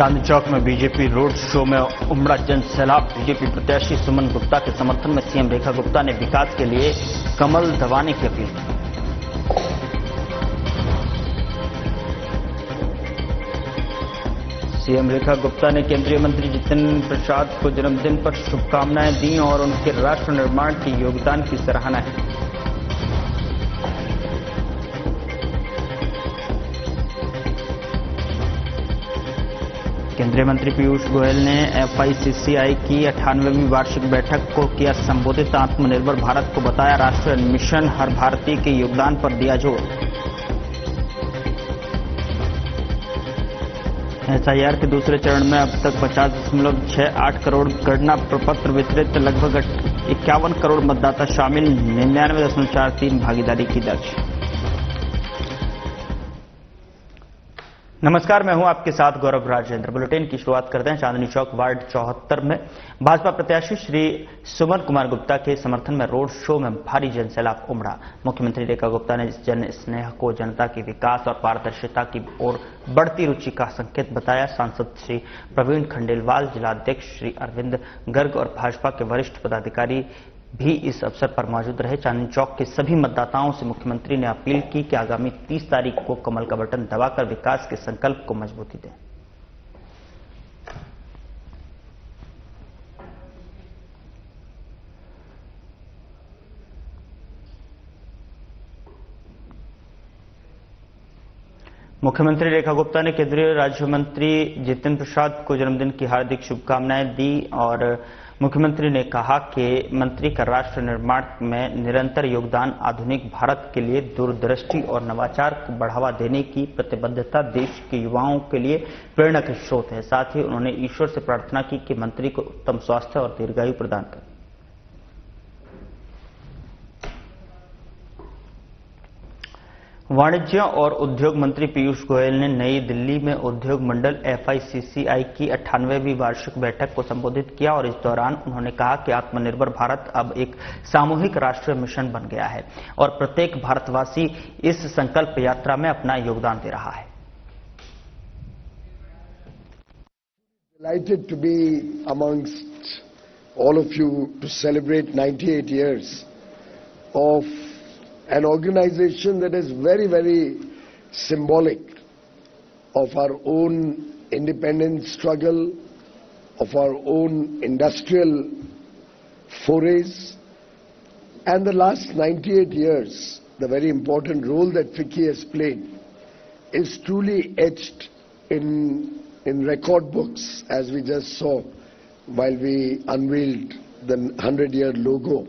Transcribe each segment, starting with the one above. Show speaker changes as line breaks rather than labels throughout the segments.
चांदनी चौक में BJP road show में उमड़ा जन सैलाब। बीजेपी प्रत्याशी सुमन गुप्ता के समर्थन में सीएम रेखा गुप्ता ने विकास के लिए कमल दबाने की अपील की। सीएम रेखा गुप्ता ने केंद्रीय मंत्री जितेंद्र प्रसाद को जन्मदिन पर शुभकामनाएं दी और उनके राष्ट्र निर्माण के योगदान की सराहना की। केंद्रीय मंत्री पीयूष गोयल ने FICCI की 98वीं वार्षिक बैठक को किया संबोधित। आत्मनिर्भर भारत को बताया राष्ट्रीय मिशन, हर भारतीय के योगदान पर दिया जोर। SIR के दूसरे चरण में अब तक 50.68 करोड़ गणना प्रपत्र वितरित, लगभग 51 करोड़ मतदाता शामिल, 99.43 भागीदारी की दर्ज। नमस्कार, मैं हूं आपके साथ गौरव राजेंद्र। बुलेटिन की शुरुआत करते हैं चांदनी चौक वार्ड 74 में भाजपा प्रत्याशी श्री सुमन कुमार गुप्ता के समर्थन में रोड शो में भारी जनसैलाब उमड़ा। मुख्यमंत्री रेखा गुप्ता ने इस जन स्नेह को जनता के विकास और पारदर्शिता की ओर बढ़ती रुचि का संकेत बताया। सांसद श्री प्रवीण खंडेलवाल, जिलाध्यक्ष श्री अरविंद गर्ग और भाजपा के वरिष्ठ पदाधिकारी भी इस अवसर पर मौजूद रहे। चांदनी चौक के सभी मतदाताओं से मुख्यमंत्री ने अपील की कि आगामी 30 तारीख को कमल का बटन दबाकर विकास के संकल्प को मजबूती दें। मुख्यमंत्री रेखा गुप्ता ने केंद्रीय राज्य मंत्री जितेंद्र प्रसाद को जन्मदिन की हार्दिक शुभकामनाएं दी और मुख्यमंत्री ने कहा कि मंत्री का राष्ट्र निर्माण में निरंतर योगदान आधुनिक भारत के लिए दूरदृष्टि और नवाचार को बढ़ावा देने की प्रतिबद्धता देश के युवाओं के लिए प्रेरणा के स्रोत है। साथ ही उन्होंने ईश्वर से प्रार्थना की कि मंत्री को उत्तम स्वास्थ्य और दीर्घायु प्रदान करें। वाणिज्य और उद्योग मंत्री पीयूष गोयल ने नई दिल्ली में उद्योग मंडल FICCI की 98वीं वार्षिक बैठक को संबोधित किया और इस दौरान उन्होंने कहा कि आत्मनिर्भर भारत अब एक सामूहिक राष्ट्रीय मिशन बन गया है और प्रत्येक भारतवासी इस संकल्प यात्रा में अपना योगदान दे रहा है।
Delighted to be amongst all of you to celebrate 98 years of an organization that is very, very symbolic of our own independence struggle, of our own industrial forays, and the last 98 years, the very important role that FICCI has played is truly etched in record books, as we just saw while we unveiled the 100-year logo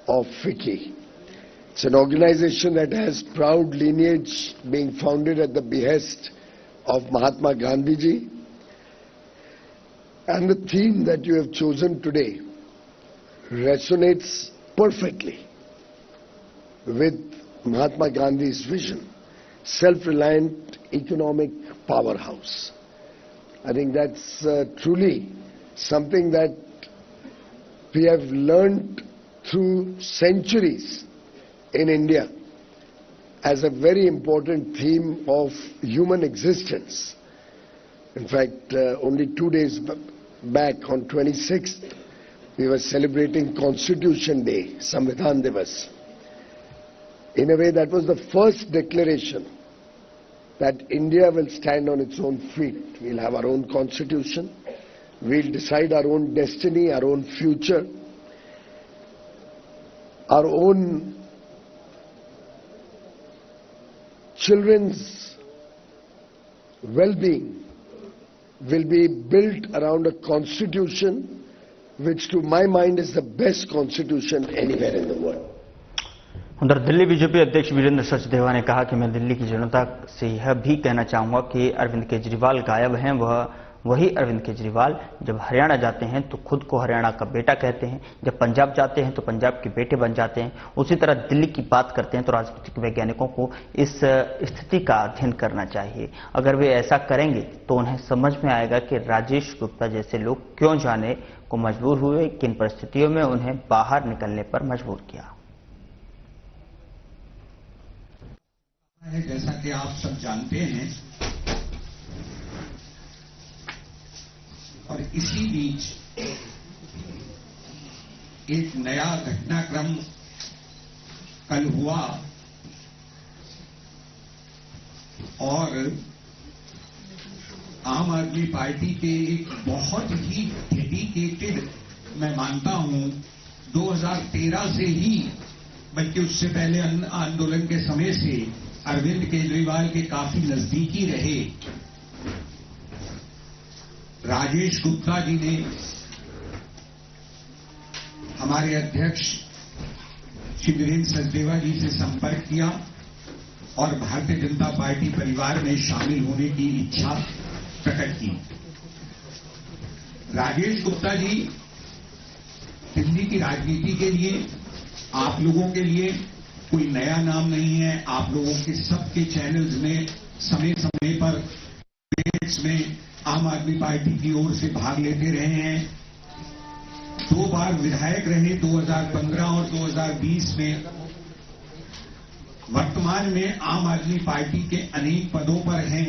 of FICCI. It's an organization that has proud lineage, being founded at the behest of Mahatma Gandhi ji. And the theme that you have chosen today resonates perfectly with Mahatma Gandhi's vision, self-reliant economic powerhouse. I think that's truly something that we have learned through centuries in India as a very important theme of human existence. In fact, only 2 days back on 26th, we were celebrating Constitution Day, Samvidhan Divas. In a way, that was the first declaration that India will stand on its own feet. We'll have our own constitution. We'll decide our own destiny, our own future, our own children's well-being will be built around a constitution which to my mind is the best constitution anywhere in the world.
उधर Delhi BJP अध्यक्ष वीरेंद्र सचदेवा ने कहा कि मैं दिल्ली की जनता से यह भी कहना चाहूंगा कि अरविंद केजरीवाल गायब हैं, वही अरविंद केजरीवाल जब हरियाणा जाते हैं तो खुद को हरियाणा का बेटा कहते हैं, जब पंजाब जाते हैं तो पंजाब के बेटे बन जाते हैं। उसी तरह दिल्ली की बात करते हैं तो राजनीतिक वैज्ञानिकों को इस स्थिति का अध्ययन करना चाहिए। अगर वे ऐसा करेंगे तो उन्हें समझ में आएगा कि राजेश गुप्ता जैसे लोग क्यों जाने को मजबूर हुए, किन परिस्थितियों में उन्हें बाहर निकलने पर मजबूर किया।
जैसा कि आप सब जानते हैं और इसी बीच एक नया घटनाक्रम कल हुआ और आम आदमी पार्टी के एक बहुत ही डेडिकेटेड, मैं मानता हूं 2013 से ही, बल्कि उससे पहले आंदोलन के समय से अरविंद केजरीवाल के काफी नजदीकी रहे राजेश गुप्ता जी ने हमारे अध्यक्ष श्री वीरेंद्र सचदेवा जी से संपर्क किया और भारतीय जनता पार्टी परिवार में शामिल होने की इच्छा प्रकट की। राजेश गुप्ता जी दिल्ली की राजनीति के लिए, आप लोगों के लिए कोई नया नाम नहीं है। आप लोगों के सबके चैनल्स में समय समय पर डिबेट्स में आम आदमी पार्टी की ओर से भाग लेते रहे हैं। 2 बार विधायक रहे, 2015 और 2020 में। वर्तमान में आम आदमी पार्टी के अनेक पदों पर हैं।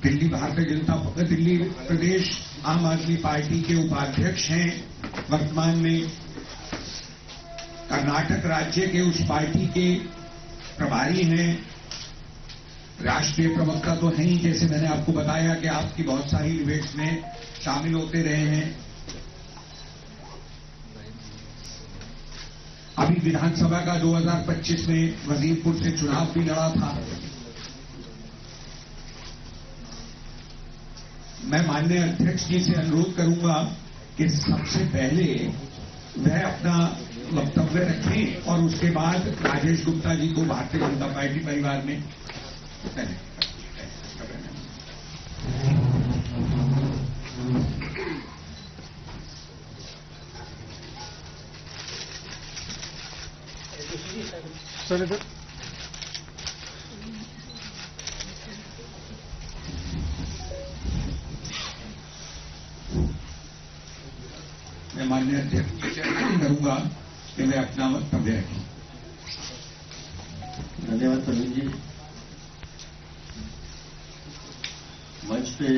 दिल्ली प्रदेश आम आदमी पार्टी के उपाध्यक्ष हैं वर्तमान में। कर्नाटक राज्य के उस पार्टी के प्रभारी हैं। राष्ट्रीय प्रवक्ता तो हैं ही, जैसे मैंने आपको बताया कि आपकी बहुत सारी डिबेट्स में शामिल होते रहे हैं। अभी विधानसभा का 2025 में वजीरपुर से चुनाव भी लड़ा था। मैं माननीय अध्यक्ष जी से अनुरोध करूंगा कि सबसे पहले वह अपना वक्तव्य रखें और उसके बाद राजेश गुप्ता जी को भारतीय जनता पार्टी परिवार में मैं माननीय अध्यक्ष जी से अनुरोध करूंगा कि मैं अपना वक्तव्य रखें।
धन्यवाद प्रवीण जी। मंच पे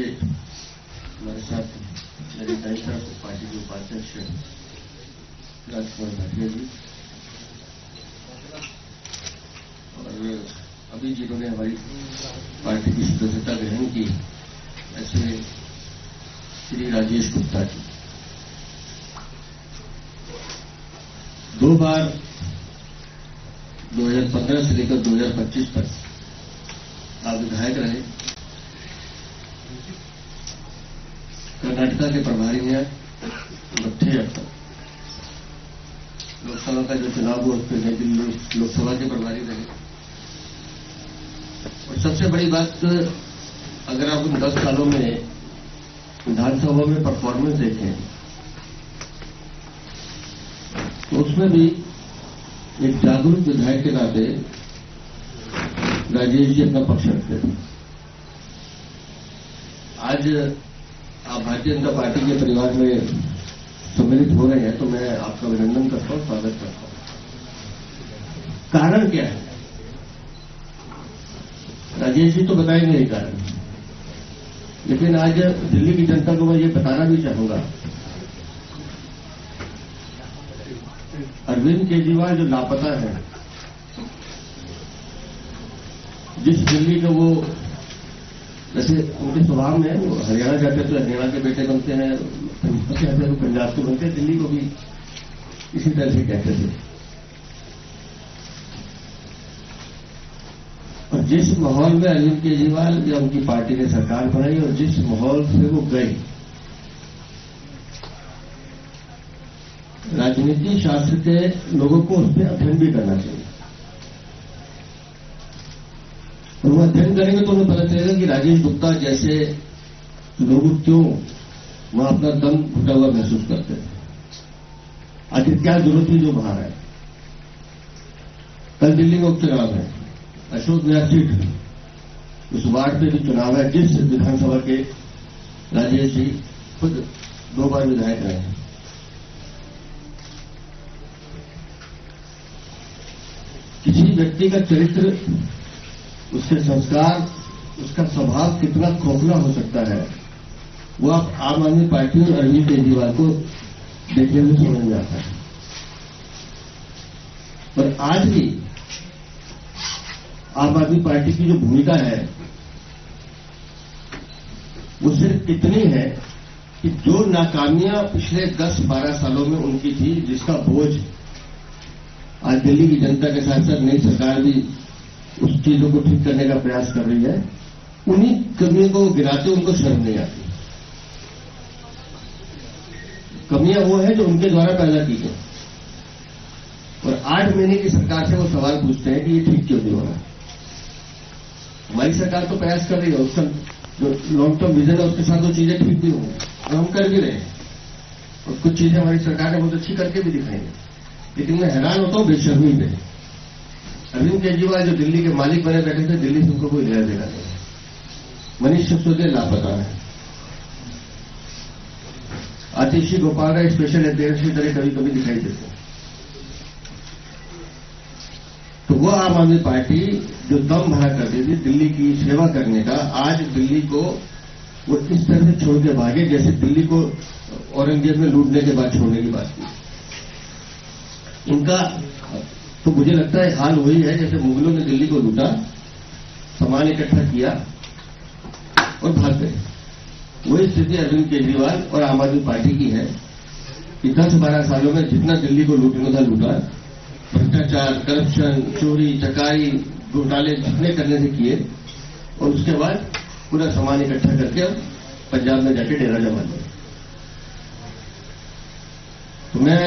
हमारे साथ मेरे दाई साहब पार्टी के उपाध्यक्ष राजकुमार भाटिया जी और अभी जिन्होंने हमारी पार्टी की सदस्यता ग्रहण की, ऐसे श्री राजेश गुप्ता जी। 2 बार 2015 से लेकर 2025 तक आप विधायक रहे। कर्नाटका के प्रभारी हैं 68 तक। लोकसभा का जो चुनाव हुआ उसमें नई दिल्ली लोकसभा के प्रभारी रहे। और सबसे बड़ी बात, अगर आप उन 10 सालों में विधानसभा में परफॉर्मेंस देखें तो उसमें भी एक जागरूक विधायक के नाते राजेश जी अपना पक्ष रखते थे। आज आप भारतीय जनता पार्टी के परिवार में सम्मिलित हो रहे हैं तो मैं आपका अभिनंदन करता हूं, स्वागत करता हूं। कारण क्या है? राजेश जी तो बताएंगे ही कारण, लेकिन आज दिल्ली की जनता को मैं ये बताना भी चाहूंगा, अरविंद केजरीवाल जो लापता है, जिस दिल्ली का वो, जैसे उनके स्वभाव में वो हरियाणा जाते तो हरियाणा के बेटे बनते हैं, पंजाब जाते तो पंजाब के बनते हैं, दिल्ली को भी इसी तरह से कहते थे। और जिस माहौल में अरविंद केजरीवाल या उनकी पार्टी ने सरकार बनाई और जिस माहौल से वो गए, राजनीति शास्त्र के लोगों को उस पर अध्ययन भी करना चाहिए। और वो अध्ययन करेंगे तो उन्हें पता चलेगा कि राजेश गुप्ता जैसे लोग क्यों वहां अपना दम घुटा हुआ महसूस करते थे। आखिर क्या जरूरत थी जो बाहर आए। कल दिल्ली में उपचुनाव है, अशोक नगर सीट, उस वार्ड पे भी चुनाव है जिस विधानसभा के राजेश जी खुद 2 बार विधायक रहे हैं। किसी व्यक्ति का चरित्र, उसके संस्कार, उसका स्वभाव कितना खोखला हो सकता है, वो आप आम आदमी पार्टी और अरविंद केजरीवाल को देखने में समझ में आता है। और आज भी आम आदमी पार्टी की जो भूमिका है वो सिर्फ इतनी है कि जो नाकामियां पिछले 10-12 सालों में उनकी थी, जिसका बोझ आज दिल्ली की जनता के साथ साथ नई सरकार भी उस चीजों को ठीक करने का प्रयास कर रही है, उन्हीं कमियों को गिराते उनको शर्म नहीं आती। कमियां वो है जो उनके द्वारा पैदा की गई, और 8 महीने की सरकार से वो सवाल पूछते हैं कि ये ठीक क्यों नहीं हो रहा। हमारी सरकार तो प्रयास कर रही है, उसका जो लॉन्ग टर्म विजन है उसके साथ वो चीजें ठीक भी होंगी, और हम कर भी रहे हैं, और कुछ चीजें हमारी सरकार ने बहुत अच्छी करके भी दिखाई है। लेकिन मैं हैरान होता हूं बेशर्मी पे। अरविंद केजरीवाल जो दिल्ली के मालिक बने बैठे थे, दिल्ली से उनको कोई लेना देना नहीं। मनीष सिसोदिया लापता है। आतिशी गोपाल राय स्पेशल एजेंट की तरह कभी कभी दिखाई देते हैं। तो वो आम आदमी पार्टी जो दम भरा करती थी दिल्ली की सेवा करने का, आज दिल्ली को वो इस तरह से छोड़ के भागे जैसे दिल्ली को औरंगजेब में लूटने के बाद छोड़ने की बात की। इनका तो मुझे लगता है हाल वही है जैसे मुगलों ने दिल्ली को लूटा, सामान इकट्ठा किया और भाग गए। वही स्थिति अरविंद केजरीवाल और आम आदमी पार्टी की है कि 10-12 सालों में जितना दिल्ली को लूटने था लूटा, भ्रष्टाचार, करप्शन, चोरी, चकारी, घोटाले जितने करने से किए, और उसके बाद पूरा सामान इकट्ठा करके पंजाब में जाके डेरा जमा लिया। तो मैं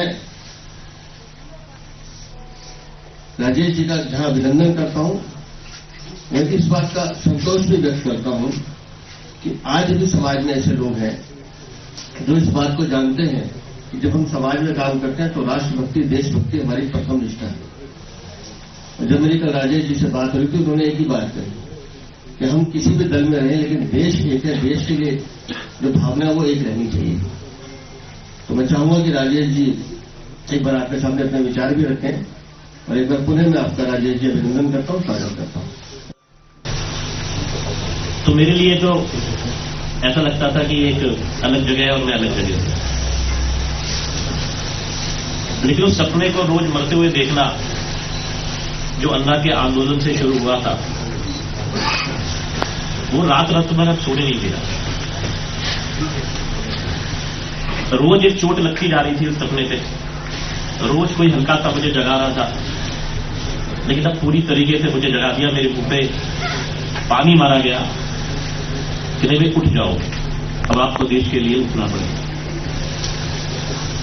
राजेश जी का जहां अभिनंदन करता हूं, मैं इस बात का संतोष भी व्यक्त करता हूं कि आज भी समाज में ऐसे लोग हैं जो इस बात को जानते हैं कि जब हम समाज में काम करते हैं तो राष्ट्रभक्ति, देशभक्ति हमारी प्रथम निष्ठा है। और जब मेरी कल राजेश जी से बात हुई थी, उन्होंने एक ही बात कही कि हम किसी भी दल में रहें लेकिन देश एक है, देश के लिए जो भावना है वो एक रहनी चाहिए। तो मैं चाहूंगा कि राजेश जी एक बार आपके सामने अपने विचार भी रखें, और एक बार पुनः मैं आपका राजेश जी अभिनंदन करता हूं, स्वागत करता हूं।
तो मेरे लिए तो ऐसा लगता था कि एक अलग जगह है और मैं अलग जगह हूं, लेकिन उस सपने को रोज मरते हुए देखना जो अन्ना के आंदोलन से शुरू हुआ था, वो रात रात मैंने अब सोने नहीं दिया। रोज एक चोट लगती जा रही थी उस सपने पे, रोज कोई हल्का सा मुझे जगा रहा था, लेकिन अब पूरी तरीके से मुझे जगा दिया। मेरे मुंह पे पानी मारा गया कि नहीं भाई उठ जाओ, अब आपको देश के लिए उठना पड़ेगा।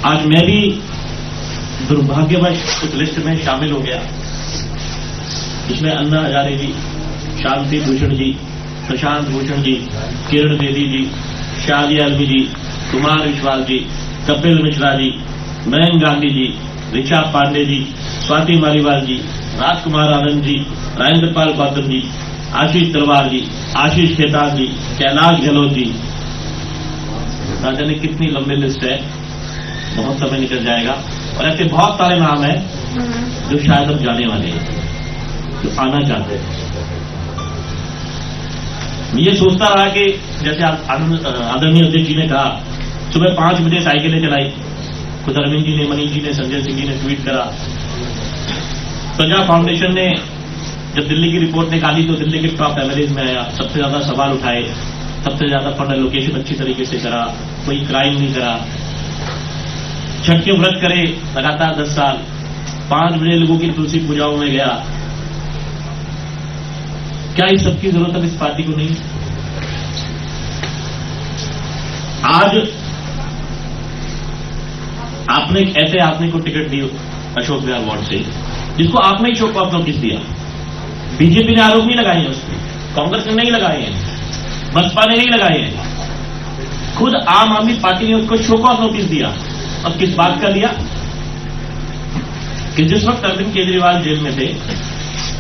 आज मैं भी दुर्भाग्यवश उस लिस्ट में शामिल हो गया, जिसमें अन्ना हजारे जी, शांति भूषण जी, प्रशांत भूषण जी, किरण बेदी जी, शादिया आलमी जी, कुमार विश्वास जी, कपिल मिश्रा जी, मयंक गांधी जी, ऋचा पांडे जी, स्वाति मालीवाल जी, राजकुमार आनंद जी, राजेंद्र पाल गौतम जी, आशीष तलवार जी, आशीष खेतान जी, कैलाश गहलोत जी। ना जाने कितनी लंबी लिस्ट है, बहुत समय निकल जाएगा। और ऐसे बहुत सारे नाम हैं जो शायद अब जाने वाले हैं, जो आना चाहते हैं। मैं ये सोचता रहा कि जैसे आदरणीय अध्यक्ष जी ने कहा, सुबह 5 बजे साइकिलें चलाई, खुद अरविंद जी ने, मनीष जी ने, संजय सिंह जी ने ट्वीट करा। प्रजा फाउंडेशन ने जब दिल्ली की रिपोर्ट निकाली तो दिल्ली के टॉप एवरेज में आया, सबसे ज्यादा सवाल उठाए, सबसे ज्यादा फंड एलोकेशन अच्छी तरीके से करा, कोई क्राइम नहीं करा, छठ के व्रत करे लगातार 10 साल, 5 बजे लोगों की तुलसी पूजाओं में गया। क्या इस सबकी जरूरत अब इस पार्टी को नहीं? आज आपने एक ऐसे आदमी को टिकट दी अशोक विहार वार्ड से, जिसको आपने ही शो कॉज नोटिस दिया। बीजेपी ने आरोप नहीं लगाए हैं उस पर, कांग्रेस ने नहीं लगाए हैं, बसपा ने नहीं लगाए हैं, खुद आम आदमी पार्टी ने उसको शो कॉज नोटिस दिया। अब किस बात का दिया कि जिस वक्त अरविंद केजरीवाल जेल में थे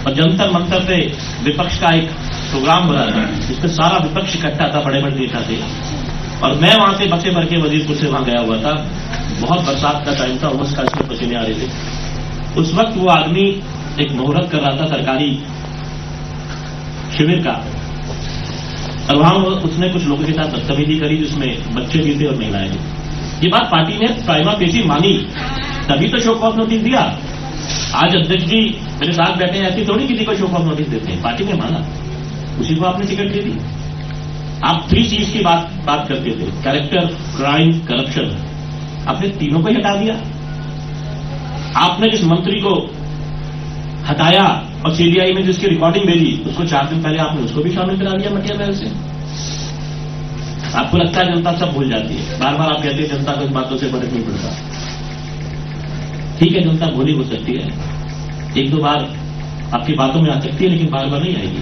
और जंतर मंतर पे विपक्ष का एक प्रोग्राम बना था, जिसमें सारा विपक्ष इकट्ठा था, बड़े बड़े नेता थे, और मैं वहां से बसे भर के वजीरपुर से वहां गया हुआ था। बहुत बरसात का टाइम था, उमस का इसमें पसीने आ रहे थे। उस वक्त वो आदमी एक मुहूर्त कर रहा था सरकारी शिविर का, और वहां उसने कुछ लोगों के साथ बदतमीजी करी जिसमें बच्चे भी थे और महिलाएं भी। ये बात पार्टी ने प्राइमा फेसी मानी, तभी तो शो कॉज नोटिस दिया। आज अध्यक्ष जी मेरे साथ बैठे हैं, ऐसी थोड़ी किसी को शो कॉज नोटिस देते हैं, पार्टी ने माना, उसी को आपने टिकट दे दी। आप 3 C's की बात करते थे, कैरेक्टर, क्राइम, करप्शन, आपने तीनों को ही हटा दिया। आपने जिस मंत्री को हटाया और सीबीआई में जिसकी रिकॉर्डिंग भेजी, उसको 4 दिन पहले आपने उसको भी शामिल करा दिया मटिया महल से। आपको लगता है जनता सब भूल जाती है, बार बार आप कहते हैं जनता को इन बातों से फर्क नहीं पड़ता। ठीक है, जनता भूली हो सकती है, 1-2 बार आपकी बातों में आ सकती है, लेकिन बार बार नहीं आएगी।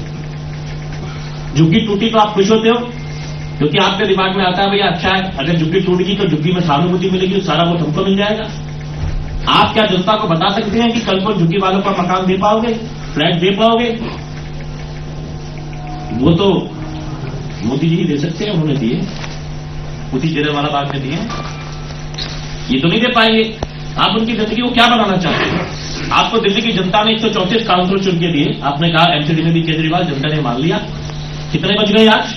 झुग्गी टूटी तो आप खुश होते हो, क्योंकि आपके दिमाग में आता है भैया अच्छा है, अगर झुग्गी टूट गई तो झुग्गी में सहानुभूति मिलेगी, सारा वोट हमको मिल जाएगा। आप क्या जनता को बता सकते हैं कि कल को झुग्गी वालों का मकान दे पाओगे, फ्लैट दे पाओगे? वो तो मोदी जी ही दे सकते हैं, उन्होंने दिए, उसी जेरेवाला बाग में दिए, ये तो नहीं दे पाएंगे। आप उनकी जिंदगी को क्या बनाना चाहते हैं? आपको दिल्ली की जनता ने 134 काउंसिलर चुन के दिए, आपने कहा एमसीडी में भी केजरीवाल, जनता ने मान लिया। कितने बच गए आज?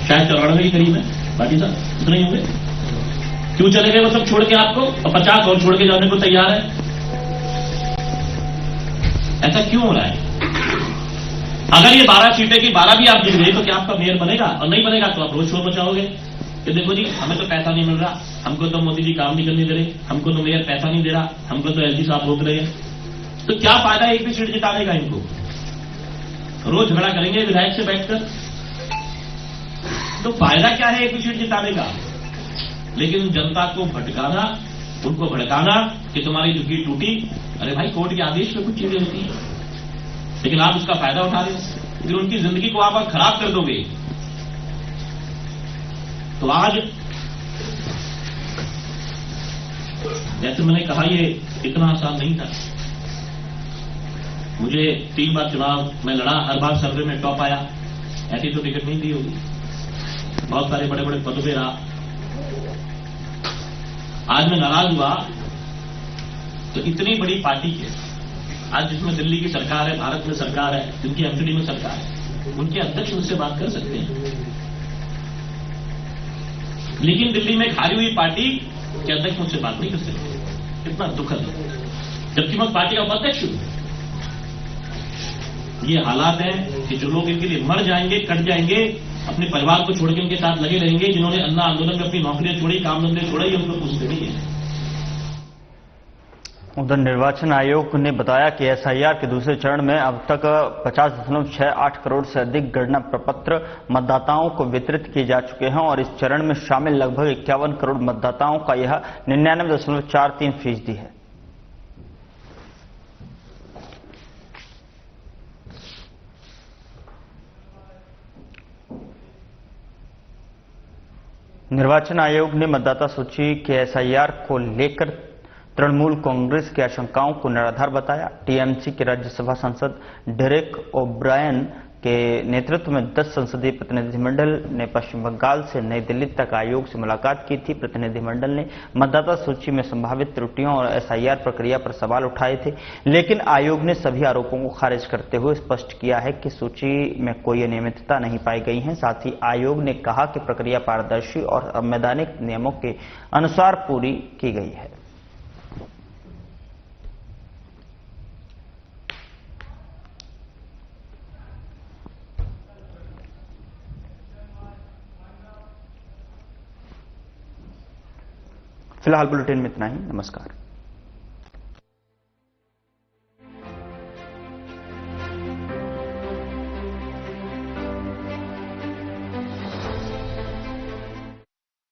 शायद 94 के करीब है, बाकी साहब कितने ही होंगे। क्यों चले गए वो सब छोड़ के आपको, और 50 और छोड़ के जाने को तैयार है? ऐसा क्यों हो रहा है? अगर ये 12 सीटें की 12 भी आप जीत गए तो क्या आपका मेयर बनेगा? और नहीं बनेगा तो आप रोज शोर मचाओगे कि देखो जी हमें तो पैसा नहीं मिल रहा, हमको तो मोदी जी काम नहीं करने दे रहे, हमको तो मेयर पैसा नहीं दे रहा, हमको तो एलजी साहब रोक रहे हैं। तो क्या फायदा एक भी सीट जिताने का इनको? रोज झगड़ा करेंगे विधायक से बैठकर, तो फायदा क्या है एक भी सीट जिताने का? लेकिन जनता को भटकाना, उनको भड़काना कि तुम्हारी झुग्गी टूटी। अरे भाई, कोर्ट के आदेश में कुछ चीजें होती हैं, लेकिन आप उसका फायदा उठा रहे हो, फिर उनकी जिंदगी को आप खराब कर दोगे। तो आज जैसे मैंने कहा, ये इतना आसान नहीं था। मुझे 3 बार चुनाव में लड़ा, हर बार सर्वे में टॉप आया, ऐसी तो टिकट नहीं दी होगी। बहुत सारे बड़े बड़े पदों पे रहा। आज मैं नाराज हुआ तो इतनी बड़ी पार्टी के, आज जिसमें दिल्ली की सरकार है, भारत में सरकार है, जिनकी एमसीडी में सरकार है, उनके अध्यक्ष मुझसे बात कर सकते हैं, लेकिन दिल्ली में हारी हुई पार्टी के अध्यक्ष मुझसे बात नहीं कर सकते। कितना दुखद है, जबकि मैं पार्टी का उपाध्यक्ष हूं। ये हालात हैं कि जो लोग इनके लिए मर जाएंगे, कट जाएंगे, अपने परिवार को छोड़ के इनके साथ लगे रहेंगे, जिन्होंने अन्ना आंदोलन में अपनी नौकरियां छोड़ी, काम धंधे छोड़े, ये उनको पूछते नहीं है।
उधर निर्वाचन आयोग ने बताया कि एसआईआर के दूसरे चरण में अब तक 50.68 करोड़ से अधिक गणना प्रपत्र मतदाताओं को वितरित किए जा चुके हैं और इस चरण में शामिल लगभग 51 करोड़ मतदाताओं का यह 99.43% है। निर्वाचन आयोग ने मतदाता सूची के एसआईआर को लेकर तृणमूल कांग्रेस की आशंकाओं को निराधार बताया। टीएमसी के राज्यसभा सांसद डेरेक ओब्रायन के नेतृत्व में 10 संसदीय प्रतिनिधिमंडल ने पश्चिम बंगाल से नई दिल्ली तक आयोग से मुलाकात की थी। प्रतिनिधिमंडल ने मतदाता सूची में संभावित त्रुटियों और एसआईआर प्रक्रिया पर सवाल उठाए थे, लेकिन आयोग ने सभी आरोपों को खारिज करते हुए स्पष्ट किया है कि सूची में कोई अनियमितता नहीं पाई गई है। साथ ही आयोग ने कहा कि प्रक्रिया पारदर्शी और संवैधानिक नियमों के अनुसार पूरी की गई है। फिलहाल बुलेटिन में इतना ही। नमस्कार।